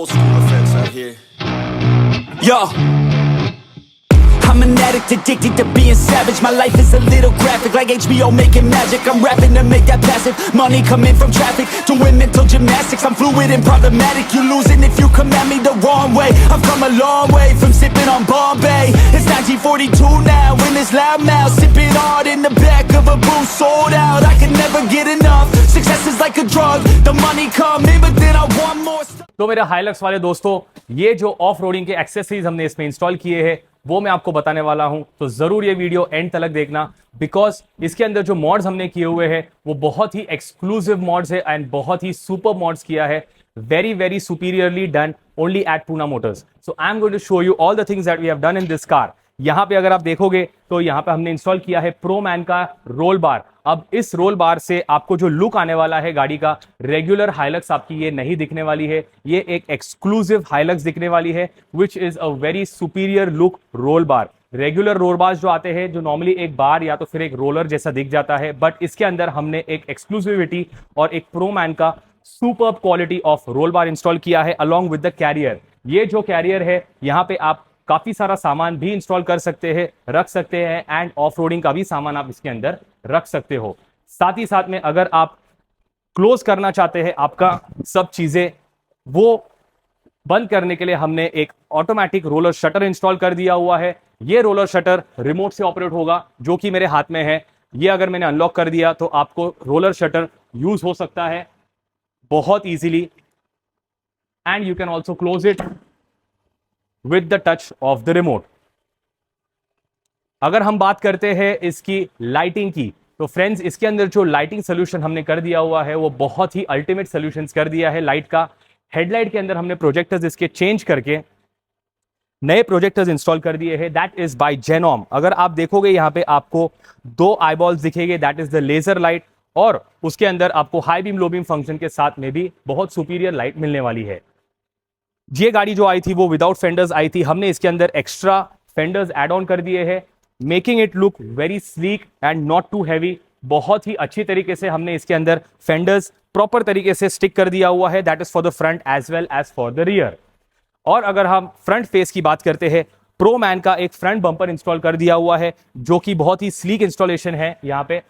Old school effects out here. Yo, I'm an addict, addicted to being savage. My life is a little graphic, like HBO making magic. I'm rapping to make that passive money coming from traffic, doing mental gymnastics. I'm fluid and problematic. You losing if you come at me the wrong way. I've come a long way from sipping on Bombay. It's 1942 now, in this loud mouth, sipping hard in the back of a booth, sold out. I can never get enough. Success is like a drug. The money come in, but then I want more stuff. तो मेरे Hilux वाले दोस्तों, ये जो off roading के accessories हमने इसमें install किए हैं वो मैं आपको बताने वाला हूं, तो जरूर ये वीडियो एंड तक देखना, बिकॉज इसके अंदर जो मॉड्स हमने किए हुए हैं वो बहुत ही एक्सक्लूसिव मॉड्स है एंड बहुत ही सुपर मॉड्स किया है, very very superiorly done only at Pune Motors. So I'm going to show you all the things that we have done in this car. यहां पे अगर आप देखोगे तो यहां पे हमने इंस्टॉल किया है प्रो मैन का रोल बार. अब इस रोल बार से आपको जो लुक आने वाला है गाड़ी का, रेगुलर हाइलक्स आपकी ये नहीं दिखने वाली है, ये एक एक्सक्लूसिव हाइलक्स दिखने वाली है, which is a very superior look roll bar. Regular roll bar जो आते हैं जो नॉर्मली एक बार या तो फिर एक रोलर जैसा दिख जाता है, बट इसके अंदर हमने एक एक्सक्लूसिविटी और एक प्रो मैन का super quality of roll bar install किया है अलॉन्ग विद द कैरियर. ये जो कैरियर है यहाँ पे आप काफी सारा सामान भी इंस्टॉल कर सकते हैं, रख सकते हैं, एंड ऑफ रोडिंग का भी सामान आप इसके अंदर रख सकते हो. साथ ही साथ में अगर आप क्लोज करना चाहते हैं आपका सब चीजें, वो बंद करने के लिए हमने एक ऑटोमेटिक रोलर शटर इंस्टॉल कर दिया हुआ है. ये रोलर शटर रिमोट से ऑपरेट होगा, जो कि मेरे हाथ में है. ये अगर मैंने अनलॉक कर दिया तो आपको रोलर शटर यूज हो सकता है बहुत easily, and you can also close it with the touch of the remote. अगर हम बात करते हैं इसकी लाइटिंग की, तो फ्रेंड्स इसके अंदर जो लाइटिंग सोल्यूशन हमने कर दिया हुआ है वो बहुत ही अल्टीमेट सोल्यूशंस कर दिया है लाइट का. हेडलाइट के अंदर हमने प्रोजेक्टर्स इसके चेंज करके नए प्रोजेक्टर्स इंस्टॉल कर दिए हैं. दैट इज बाय जेनॉम. अगर आप देखोगे यहां पे आपको दो आईबॉल्स दिखेंगे, that is the laser light, और उसके अंदर आपको high beam low beam function के साथ में भी बहुत सुपीरियर लाइट मिलने वाली है. ये गाड़ी जो आई थी वो विदाउट फेंडर्स आई थी. हमने इसके अंदर एक्स्ट्रा फेंडर्स ऐड ऑन कर दिए हैं, making it look very sleek and not too heavy. बहुत ही अच्छी तरीके से हमने इसके अंदर फेंडर्स प्रॉपर तरीके से स्टिक कर दिया हुआ है. That is for the front as well as for the rear. और अगर हम फ्रंट फेस की बात करते हैं, प्रो मैन का एक फ्रंट बम्पर इंस्टॉल कर दिया हुआ है, जो कि बहुत ही स्लीक इंस्टॉलेशन है. यहाँ पे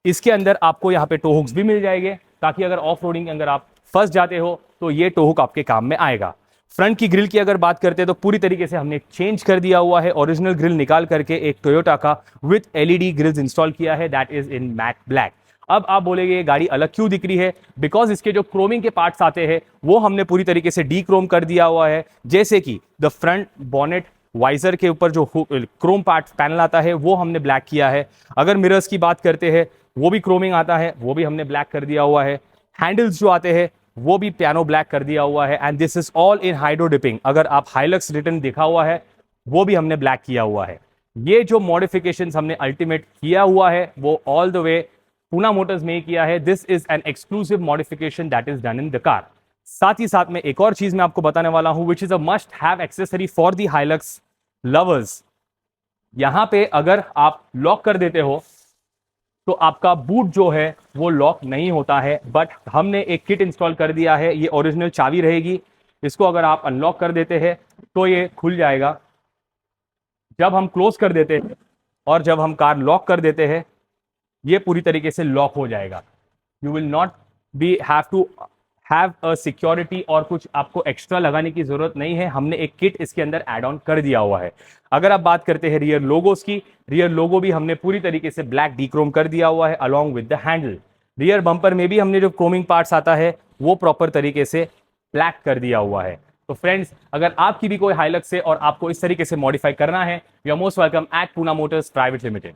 इसके अंदर आपको यहाँ पे टो हुक्स भी मिल जाएंगे, ताकि अगर ऑफ रोडिंग अगर आप फंस जाते हो तो ये टो हुक आपके काम में आएगा. फ्रंट की ग्रिल की अगर बात करते हैं तो पूरी तरीके से हमने चेंज कर दिया हुआ है. ओरिजिनल ग्रिल निकाल करके एक टोयोटा का विद एलईडी ग्रिल्स इंस्टॉल किया है, that is in matte black. अब आप बोलेंगे ये गाड़ी अलग क्यों दिख रही है? बिकॉज इसके जो क्रोमिंग के पार्ट्स आते हैं वो हमने पूरी तरीके से डी क्रोम कर दिया हुआ है. जैसे कि द फ्रंट बॉनेट वाइजर के ऊपर जो क्रोम पार्ट पैनल आता है वो हमने ब्लैक किया है. अगर मिरर्स की बात करते हैं वो भी क्रोमिंग आता है, वो भी हमने ब्लैक कर दिया हुआ है. हैंडल्स जो आते हैं वो भी पियानो ब्लैक कर दिया हुआ है, and this is all in hydro dipping. अगर आप हाइलक्स रिटर्न दिखा हुआ है वो भी हमने ब्लैक किया हुआ है. ये जो मॉडिफिकेशंस हमने अल्टीमेट किया हुआ है वो all the way Poona Motors में ही किया है. This is an exclusive modification that is done in the car. साथ ही साथ में एक और चीज मैं आपको बताने वाला हूं, which is a must have accessory for the Hilux lovers. यहां पे अगर आप लॉक कर देते हो तो आपका बूट जो है वो लॉक नहीं होता है, बट हमने एक किट इंस्टॉल कर दिया है. ये ओरिजिनल चाबी रहेगी. इसको अगर आप अनलॉक कर देते हैं तो ये खुल जाएगा. जब हम क्लोज कर देते हैं और जब हम कार लॉक कर देते हैं ये पूरी तरीके से लॉक हो जाएगा. You will not be have to have a security और कुछ आपको एक्स्ट्रा लगाने की जरूरत नहीं है. हमने एक किट इसके अंदर ऐड ऑन कर दिया हुआ है. अगर आप बात करते हैं रियर लोगोस की, रियर लोगो भी हमने पूरी तरीके से ब्लैक डीक्रोम कर दिया हुआ है along with the handle. Rear bumper में भी हमने जो क्रोमिंग पार्ट्स आता है वो प्रॉपर तरीके से ब्लैक कर दिया हुआ है. तो फ्रेंड्स, अगर आपकी भी कोई हाइलक्स है और आपको इस तरीके से मॉडिफाई करना है, you are most welcome at Poona Motors Private limited.